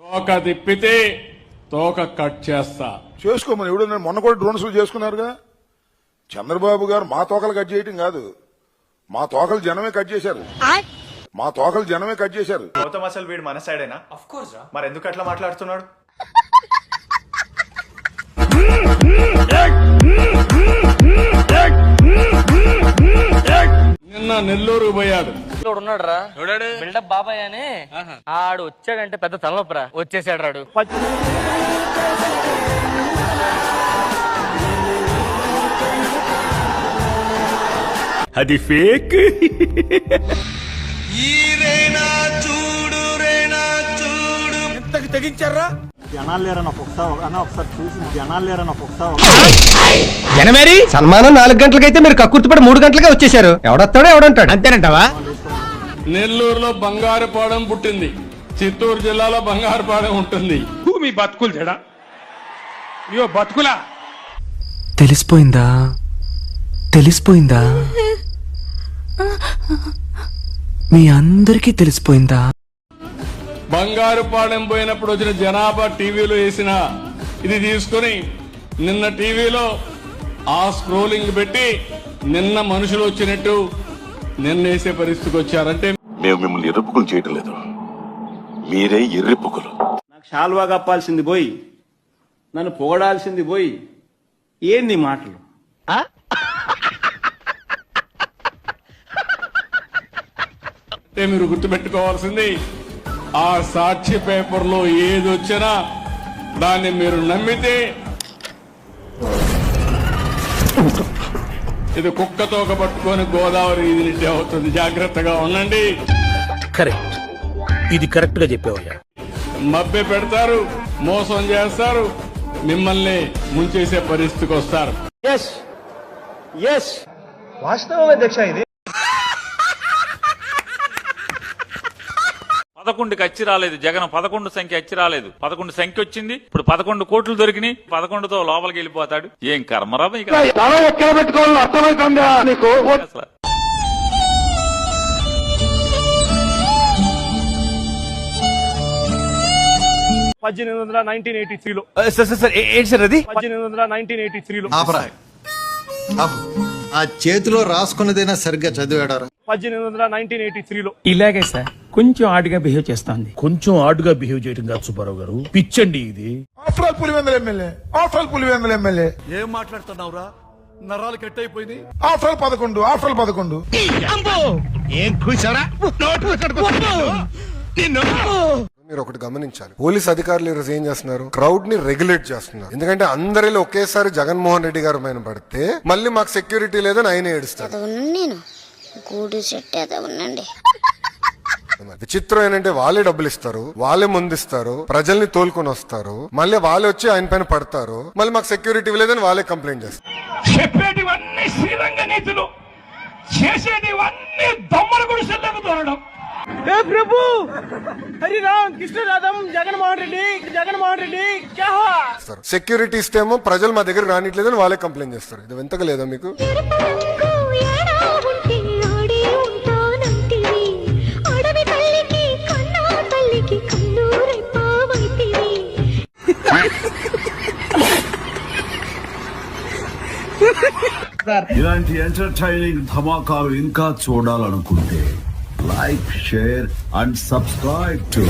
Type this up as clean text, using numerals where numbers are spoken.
తోక తిప్పితే తోక కట్ చేస్తా. చేసుకోమని ఎవడు మొన్న కూడా డ్రోన్ షో చేసుకున్నారుగా. చంద్రబాబు గారు మా తోకలు కట్ చేయటం కాదు, మా తోకలు జనమే కట్ చేశారు. మా తోకలు జనమే కట్ చేశారు. గౌతమ్ అసలు వీడు మన సైడేనా? ఆఫ్ కోర్స్ రా. మరి ఎందుకు అట్లా మాట్లాడుతున్నాడు? నిన్న నెల్లూరు పోయాడు. ఉన్నాడు రా బిల్డప్ బాబాయ్ అని. ఆడు వచ్చాడంటే పెద్ద తలనొప్పరా. వచ్చేసాడు రాడు. అది ఫేక్. ఎంతకు తెగించారా? జనాలు లేరన్న ఒకసారి చూసి జనాలు లేరన్న ఒకసారి. జనమేరి సన్మానం 4 గంటలకైతే మీరు కక్కుర్తిపడి 3 గంటలకే వచ్చేసారు. ఎవడొస్తాడో ఎవడంటాడు అంతేనంటావా? నెల్లూరులో బంగారుపాడెం పుట్టింది, చిత్తూరు జిల్లాలో బంగారుపాడెం ఉంటుంది. మీ బతుకులు చెడా? అయ్యో బతుకులా. తెలిసిపోయిందా? తెలిసిపోయిందా? మీ అందరికీ తెలిసిపోయిందా? బంగారుపాడెం పోయినప్పుడు వచ్చిన జనాభా టీవీలో వేసిన ఇది తీసుకుని నిన్న టీవీలో ఆ స్క్రోలింగ్ పెట్టి నిన్న మనుషులు వచ్చినట్టు నిన్న వేసే పరిస్థితికి వచ్చారంటే మేము మిమ్మల్ని ఎర్రిపుకులు చేయటం లేదు, మీరే ఎర్రిపుకులు. నాకు షాల్వా కప్పాల్సింది పోయి నన్ను పొగడాల్సింది పోయి ఏంది మాటలు? మీరు గుర్తుపెట్టుకోవాల్సింది ఆ సాక్షి పేపర్లో ఏది వచ్చినా దాన్ని మీరు నమ్మితే ఇది కుక్కతోక పట్టుకొని గోదావరి ఇది అవుతుంది. జాగ్రత్తగా ఉండండి. కరెక్ట్, ఇది కరెక్ట్ గా చెప్పావయ్యా. మభ్య పెడతారు, మోసం చేస్తారు, మిమ్మల్ని ముంచేసే పరిస్థితికి వస్తారు. వాస్తవం అధ్యక్ష. ఇది 11కి అచ్చి రాలేదు. జగన్ 11 సంఖ్య అచ్చి రాలేదు. 11 సంఖ్య వచ్చింది. ఇప్పుడు 11 కోట్లు దొరికినాయి. 11తో లోపలికి వెళ్ళిపోతాడు. ఏం కర్మరా మీకు? అసలు 1983లో ఏంటి సార్ అది? 1983లో ఆ చేతిలో రాసుకున్నదైనా సరిగ్గా చదివాడారా? 1983లో ఇలాగే సార్ కొంచెం ఆడుగా బిహేవ్ చేస్తాంది. కొంచెం ఆడుగా బిహేవ్ చేయడం కాదు సుబ్బారావు గారు, పిచ్చండి ఇది. After all Pulivendula MLA, after all Pulivendula MLA. ఏం మాట్లాడుతున్నావురా? నరాలు కట్ అయిపోయింది. After all 11, after all 11. ఏం కూర్చోరా? మీరు ఒకటి గమనించాలి, పోలీస్ అధికారులు ఈరోజు ఏం చేస్తున్నారు? క్రౌడ్ ని రెగ్యులేట్ చేస్తున్నారు. ఎందుకంటే అందరిలో ఒకేసారి జగన్మోహన్ రెడ్డి గారు పైన పడితే మళ్ళీ మాకు సెక్యూరిటీ లేదని ఆయన ఏడుస్తారు. నేను గూడు చెట్టు ఉండండి. విచిత్రం ఏంటంటే వాళ్ళే డబ్బులు ఇస్తారు, వాళ్ళే ముందిస్తారు, ప్రజల్ని తోలుకొని వస్తారు, మళ్ళీ వాళ్ళే వచ్చి ఆయన పైన పడతారు, మళ్ళీ మాకు సెక్యూరిటీ లేదని వాళ్ళే కంప్లైంట్ చేస్తారు. చెప్పేటివన్నీ శ్రీరంగ నీతులు, చేసేటివన్నీ దొమ్మల గుడిసెల్లకు తోరడం. ప్రభు హరి రామ్ కృష్ణ రాధం జగన్మోహన్ రెడ్డి, జగన్మోహన్ రెడ్డి సెక్యూరిటీ ఇస్తేమో ప్రజలు మా దగ్గర రానిట్లేదని వాళ్ళే కంప్లైంట్ చేస్తారు. ఇది ఎంతగా లేదా మీకు? ఇలాంటి ఎంటర్టైనింగ్ ధమాకాలు ఇంకా చూడాలనుకుంటే like, share and subscribe to